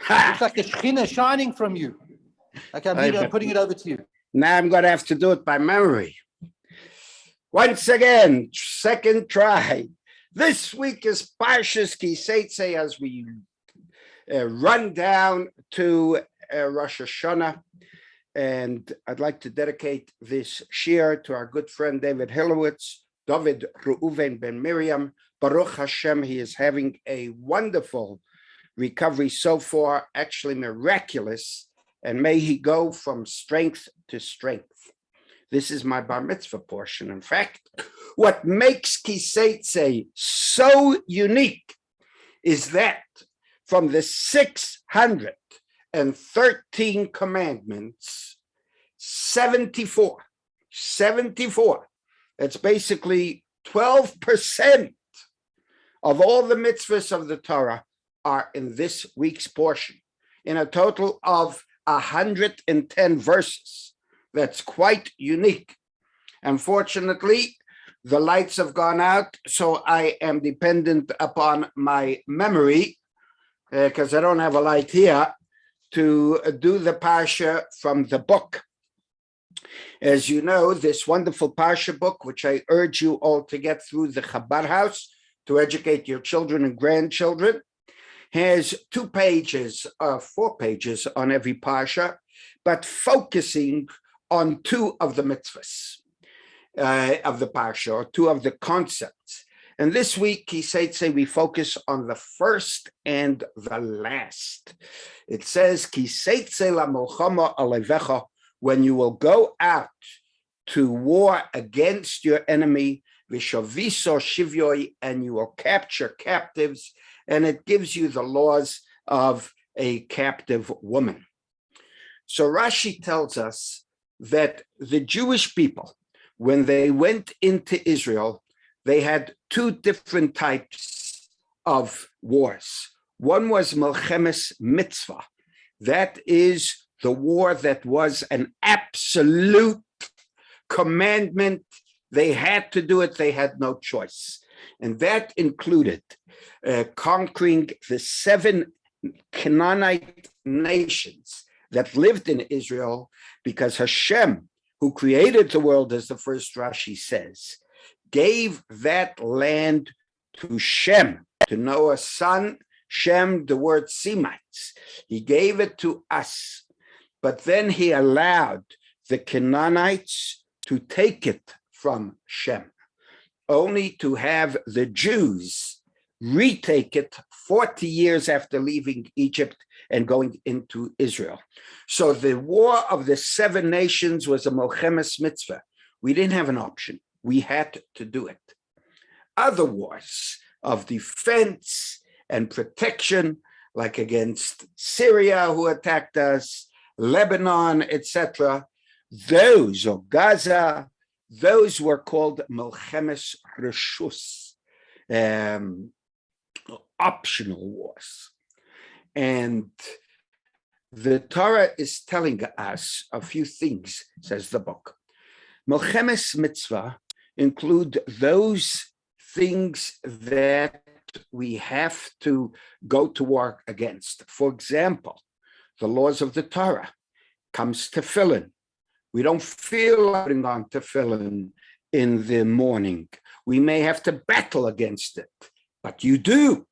Looks like the Shekhinah shining from you. Okay, I'm putting it over to you. Now I'm going to have to do it by memory. Once again, second try. This week is Parshas Kiseitze as we run down to Rosh Hashanah. And I'd like to dedicate this shir to our good friend David Hilowitz, David Reuven ben Miriam. Baruch Hashem, he is having a wonderful recovery so far, actually miraculous, and may he go from strength to strength. This is my bar mitzvah portion. In fact, what makes Kiseitze so unique is that from the 613 commandments, 74, that's basically 12% of all the mitzvahs of the Torah are in this week's portion, in a total of 110 verses. That's quite unique. Unfortunately, the lights have gone out, so I am dependent upon my memory, because I don't have a light here, to do the Parsha from the book. As you know, this wonderful Parsha book, which I urge you all to get through the Chabad house to educate your children and grandchildren, has 4 pages on every Parsha, but focusing on 2 of the mitzvahs of the Parsha, or 2 of the concepts. And this week, he said, we focus on the first and the last. It says, Kiseitze la milchama alevecha, when you will go out to war against your enemy, vishaviso shivyoi, and you will capture captives, and it gives you the laws of a captive woman. So Rashi tells us that the Jewish people, when they went into Israel, they had 2 different types of wars. One was Melchemes Mitzvah. That is the war that was an absolute commandment. They had to do it. They had no choice. And that included conquering the 7 Canaanite nations that lived in Israel, because Hashem, who created the world, as the first Rashi says, gave that land to Shem, to Noah's son, Shem, the word Semites. He gave it to us, but then he allowed the Canaanites to take it from Shem, only to have the Jews retake it 40 years after leaving Egypt and going into Israel. So the war of the 7 nations was a Melchemes Mitzvah. We didn't have an option. We had to do it. Other wars of defense and protection, like against Syria, who attacked us, Lebanon, etc., those, or Gaza, those were called Melchemes Reshus, optional wars. And the Torah is telling us a few things, says the book. Melchemes Mitzvah include those things that we have to go to war against. For example, the laws of the Torah comes tefillin. We don't feel like putting on tefillin in the morning. We may have to battle against it, but you do.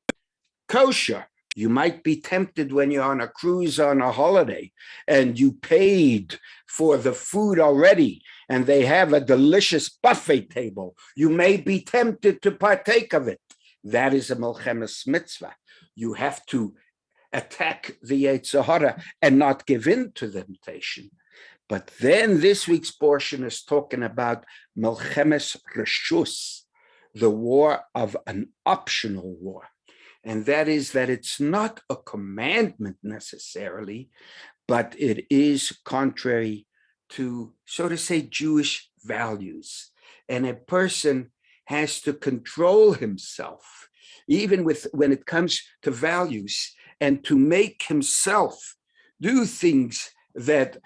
Kosher. You might be tempted when you're on a cruise, on a holiday, and you paid for the food already, and they have a delicious buffet table. You may be tempted to partake of it. That is a Melchemes Mitzvah. You have to attack the Yetzer Hara and not give in to the temptation. But then this week's portion is talking about Melchemes Reshus, the war of an optional war. And that is that it's not a commandment necessarily, but it is contrary to, so to say, Jewish values. And a person has to control himself, even when it comes to values, and to make himself do things that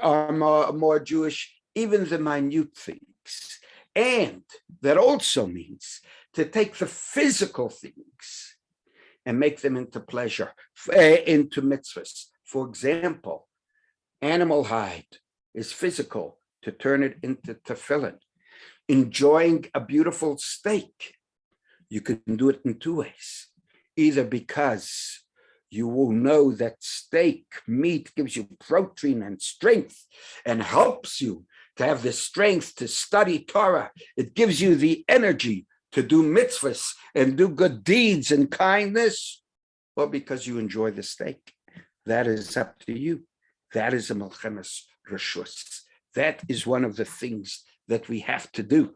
are more Jewish, even the minute things. And that also means to take the physical things and make them into pleasure, into mitzvahs. For example, animal hide is physical, to turn it into tefillin. Enjoying a beautiful steak, you can do it in two ways. Either because you will know that steak meat gives you protein and strength and helps you to have the strength to study Torah. It gives you the energy to do mitzvahs and do good deeds and kindness, or because you enjoy the steak. That is up to you. That is a Melchemes Reshus. That is one of the things that we have to do.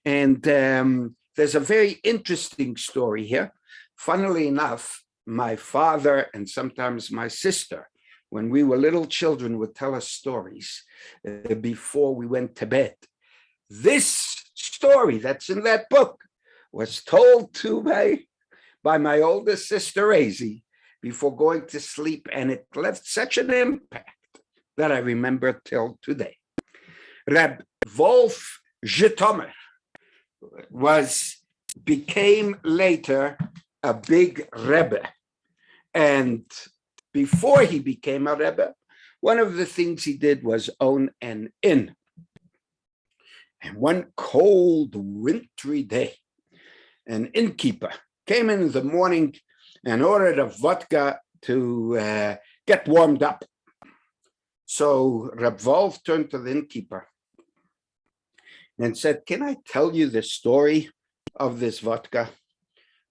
And there's a very interesting story here. Funnily enough, my father and sometimes my sister, when we were little children, would tell us stories before we went to bed. This story that's in that book was told to by my older sister, Azy, before going to sleep, and it left such an impact that I remember till today. Reb Wolf Zhitomer became later a big Rebbe. And before he became a Rebbe, one of the things he did was own an inn. And one cold, wintry day, an innkeeper came in the morning and ordered a vodka to get warmed up. So Reb Wolf turned to the innkeeper and said, "Can I tell you the story of this vodka?"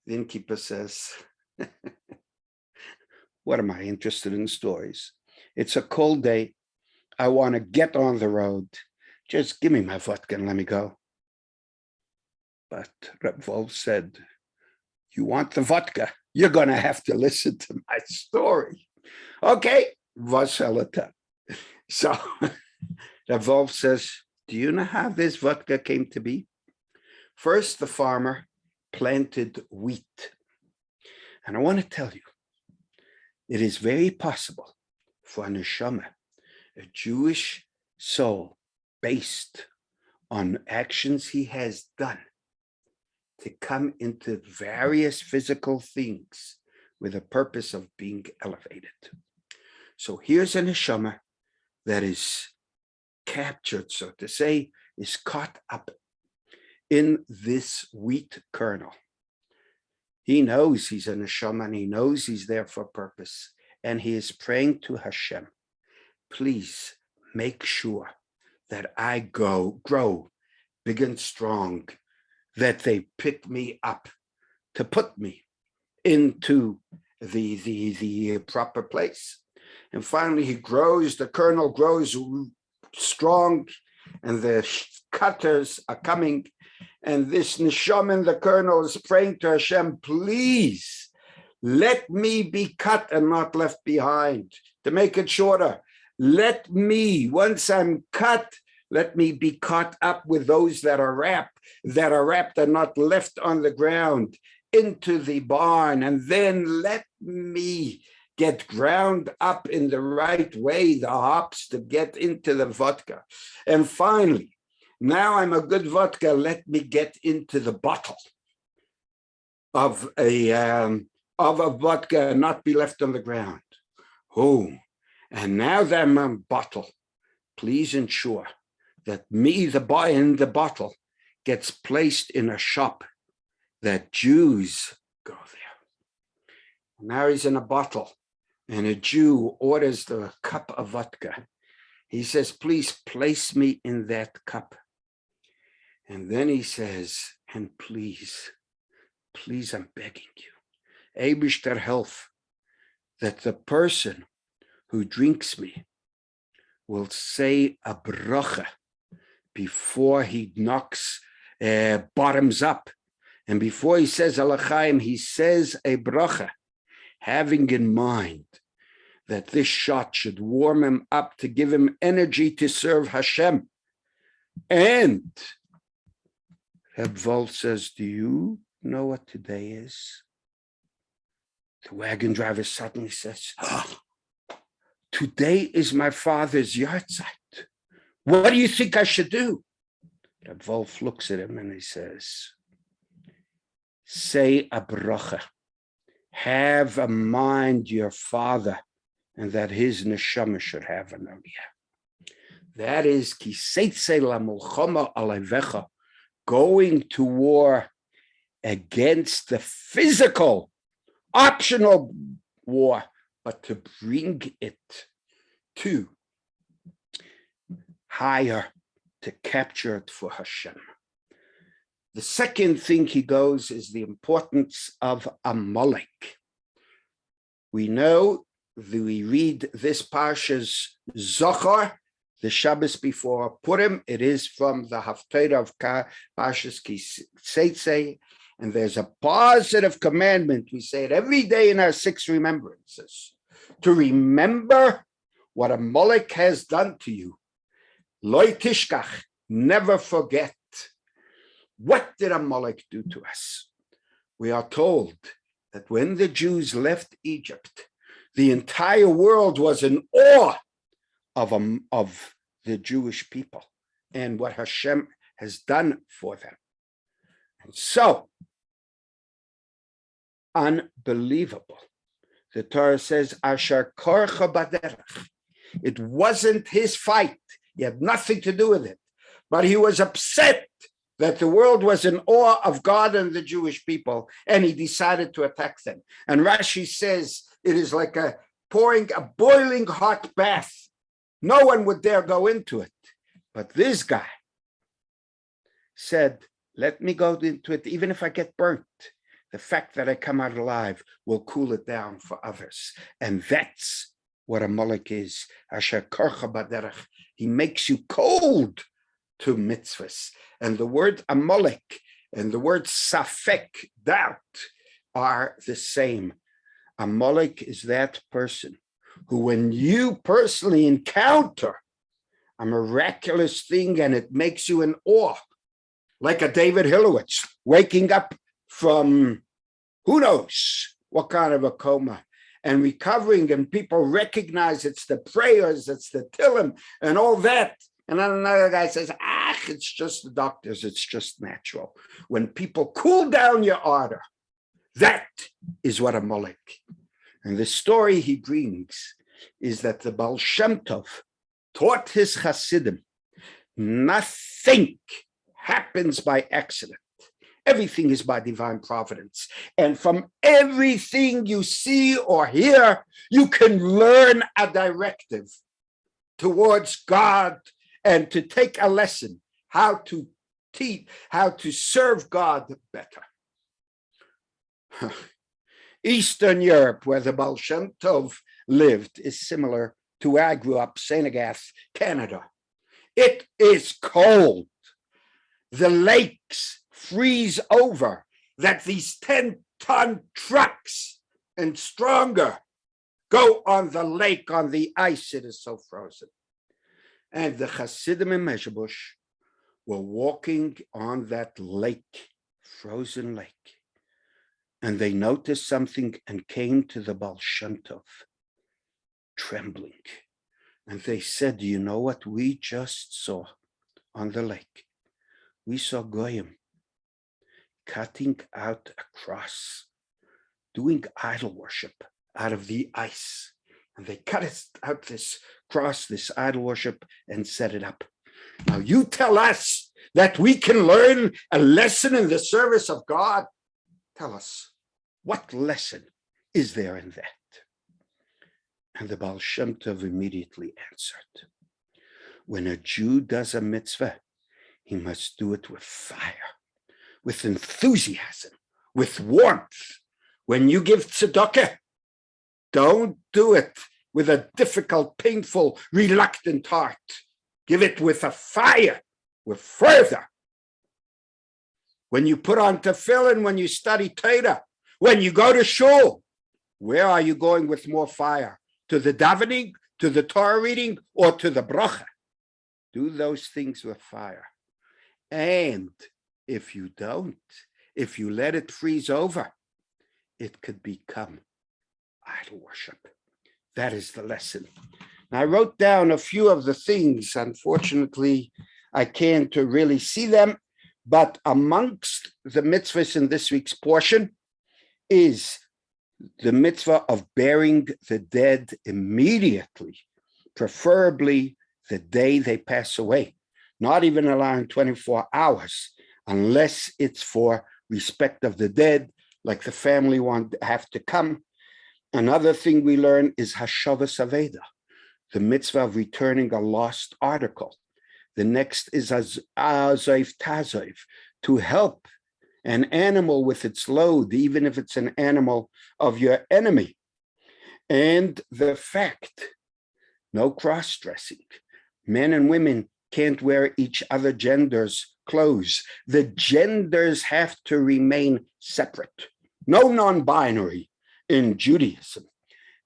The innkeeper says, "What am I interested in stories? It's a cold day. I want to get on the road. Just give me my vodka and let me go." But Reb Wolf said, "You want the vodka? You're going to have to listen to my story." Okay, was it? So Reb Wolf says, "Do you know how this vodka came to be? First, the farmer planted wheat. And I want to tell you, it is very possible for a neshama, a Jewish soul based on actions he has done, to come into various physical things with a purpose of being elevated. So here's a neshama that is captured, so to say, is caught up in this wheat kernel. He knows he's a neshama and he knows he's there for purpose. And he is praying to Hashem, please make sure that I grow big and strong, that they pick me up to put me into the proper place. And finally he grows, the kernel grows strong, and the cutters are coming. And this neshama in the kernel is praying to Hashem, please let me be cut and not left behind. To make it shorter, let me, once I'm cut, let me be caught up with those that are wrapped and not left on the ground into the barn. And then let me get ground up in the right way, the hops, to get into the vodka. And finally, now I'm a good vodka, let me get into the bottle of a vodka and not be left on the ground. Oh, and now that I'm a bottle, please ensure that me, the boy in the bottle, gets placed in a shop that Jews go there. Now he's in a bottle, and a Jew orders the cup of vodka. He says, please place me in that cup. And then he says, and please, I'm begging you, Eibishter help, that the person who drinks me will say a bracha before he knocks, bottoms up. And before he says alachaim, he says a bracha, having in mind that this shot should warm him up to give him energy to serve Hashem. And Reb Wolf says, do you know what today is? The wagon driver suddenly says, oh, today is my father's yahrzeit. What do you think I should do? Reb Wolf looks at him and he says, say a bracha have a mind your father, and that his neshama should have an aliyah. That is kiseitze la mulchama alevecha, going to war against the physical, optional war, but to bring it to higher, to capture it for Hashem. The second thing he goes is the importance of Amalek. We know that we read this Parsha's Zohar, the Shabbos before Purim. It is from the Haftarah of Parshas Kiseitze, and there's a positive commandment. We say it every day in our 6 remembrances, to remember what Amalek has done to you. Lo tishkach, never forget. What did Amalek do to us? We are told that when the Jews left Egypt, the entire world was in awe of the Jewish people and what Hashem has done for them. And so, unbelievable. The Torah says, Asher korcha baderech. It wasn't his fight. He had nothing to do with it. But he was upset that the world was in awe of God and the Jewish people, and he decided to attack them. And Rashi says it is like pouring a boiling hot bath. No one would dare go into it. But this guy said, let me go into it, even if I get burnt. The fact that I come out alive will cool it down for others. And that's what Amalek is. Asher korcha baderech. He makes you cold to mitzvahs. And the word Amalek and the word safek, doubt, are the same. Amalek is that person who, when you personally encounter a miraculous thing and it makes you in awe, like a David Hilowitz waking up from who knows what kind of a coma and recovering, and people recognize it's the prayers, it's the Tillim and all that. And then another guy says, it's just the doctors, it's just natural. When people cool down your ardor, that is what Amalek. And the story he brings is that the Baal Shem Tov taught his Hasidim, nothing happens by accident. Everything is by divine providence. And from everything you see or hear, you can learn a directive towards God and to take a lesson, how to teach, how to serve God better. Eastern Europe, where the Baal Shem Tov lived, is similar to where I grew up, Saint-Agathe, Canada. It is cold. The lakes freeze over, that these 10-ton trucks and stronger go on the lake, on the ice. It is so frozen. And the Hasidim in Mezhebush were walking on that lake, frozen lake. And they noticed something and came to the Baal Shem Tov, trembling. And they said, do you know what we just saw on the lake? We saw Goyim cutting out a cross, doing idol worship out of the ice. And they cut out this cross, this idol worship, and set it up. Now you tell us that we can learn a lesson in the service of God. Tell us, what lesson is there in that? And the Baal Shem Tov immediately answered, when a Jew does a mitzvah, he must do it with fire, with enthusiasm, with warmth. When you give tzedakah, don't do it with a difficult, painful, reluctant heart. Give it with a fire, with fervor. When you put on tefillin, when you study Torah, when you go to shul, where are you going with more fire? To the davening, to the Torah reading, or to the bracha? Do those things with fire. And if you don't, if you let it freeze over, it could become idol worship. That is the lesson. Now, I wrote down a few of the things. Unfortunately, I can't really see them, but amongst the mitzvahs in this week's portion is the mitzvah of burying the dead immediately, preferably the day they pass away, not even allowing 24 hours, unless it's for respect of the dead, like the family have to come. Another thing we learn is Hashavas Aveda, the mitzvah of returning a lost article. The next is Azoif Tazoif, to help an animal with its load, even if it's an animal of your enemy. And the fact, no cross-dressing. Men and women can't wear each other gender's clothes. The genders have to remain separate. No non-binary in Judaism.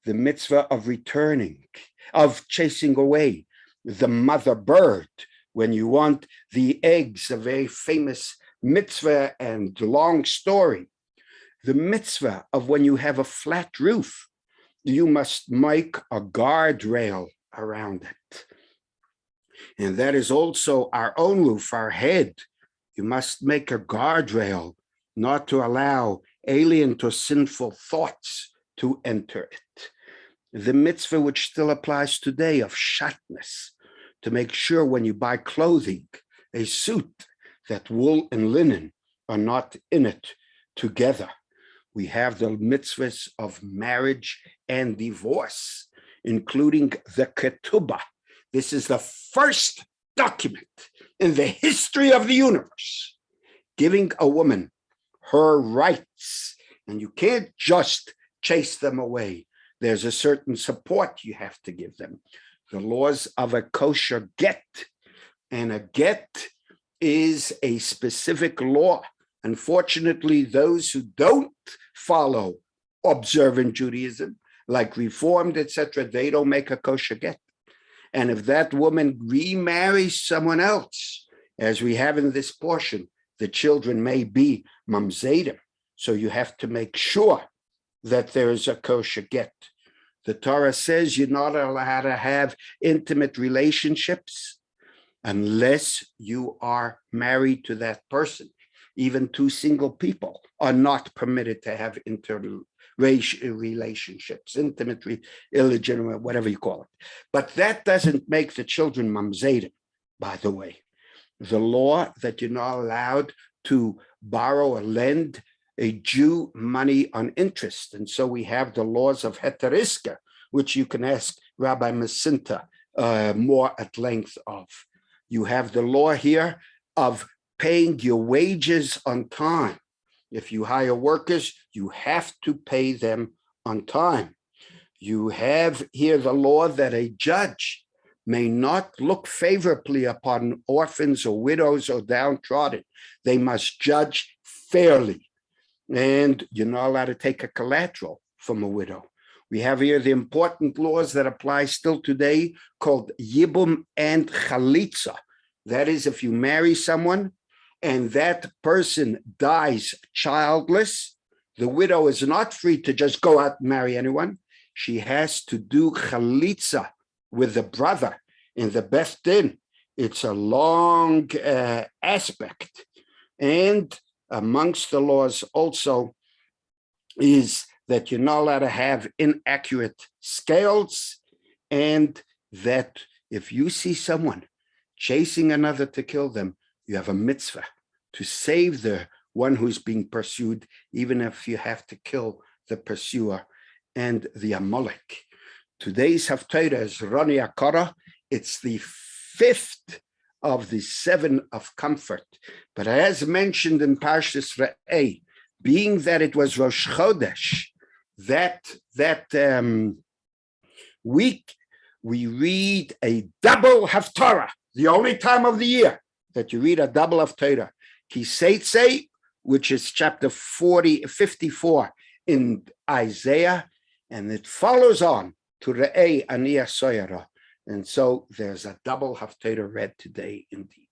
The mitzvah of returning, of chasing away the mother bird when you want the eggs, a very famous mitzvah and long story. The mitzvah of when you have a flat roof, you must make a guardrail around it. And that is also our own roof, our head. You must make a guardrail not to allow alien to sinful thoughts to enter it. The mitzvah which still applies today of shatnez, to make sure when you buy clothing, a suit, that wool and linen are not in it together. We have the mitzvahs of marriage and divorce, including the ketubah. This is the first document in the history of the universe, giving a woman her rights. And you can't just chase them away. There's a certain support you have to give them. The laws of a kosher get, and a get is a specific law. Unfortunately, those who don't follow observant Judaism, like Reformed, etc., they don't make a kosher get. And if that woman remarries someone else, as we have in this portion, the children may be mamzedim. So you have to make sure that there is a kosher get. The Torah says you're not allowed to have intimate relationships unless you are married to that person. Even two single people are not permitted to have relationships, intimate, illegitimate, whatever you call it. But that doesn't make the children mamzedim, by the way. The law that you're not allowed to borrow or lend a Jew money on interest. And so we have the laws of heteriska, which you can ask Rabbi Masinta more at length of. You have the law here of paying your wages on time. If you hire workers, you have to pay them on time. You have here the law that a judge may not look favorably upon orphans or widows or downtrodden. They must judge fairly. And you're not allowed to take a collateral from a widow. We have here the important laws that apply still today called Yibum and Chalitza. That is, if you marry someone and that person dies childless, the widow is not free to just go out and marry anyone. She has to do Chalitza with the brother in the Beth Din. It's a long aspect. And amongst the laws also is that you're not allowed to have inaccurate scales, and that if you see someone chasing another to kill them, you have a mitzvah to save the one who's being pursued, even if you have to kill the pursuer and the Amalek. Today's Haftarah is Roni Akara. It's the 5th of the 7 of comfort. But as mentioned in Parshas Re'eh, being that it was Rosh Chodesh, that week, we read a double Haftarah, the only time of the year that you read a double Haftarah. Kiseitse, which is chapter 54 in Isaiah, and it follows on to Re'eh Ani Soyara. And so there's a double Haftarah read today indeed.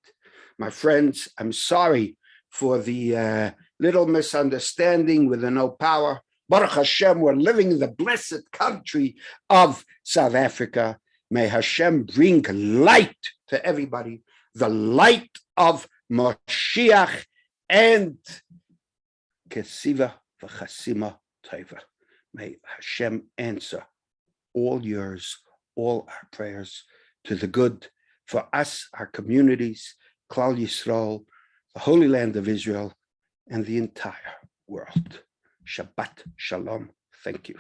My friends, I'm sorry for the little misunderstanding with the no power. Baruch Hashem, we're living in the blessed country of South Africa. May Hashem bring light to everybody, the light of Moshiach and Kesiva v'chasima tova. May Hashem answer all yours, all our prayers to the good for us, our communities, Klal Yisrael, the Holy Land of Israel, and the entire world. Shabbat Shalom. Thank you.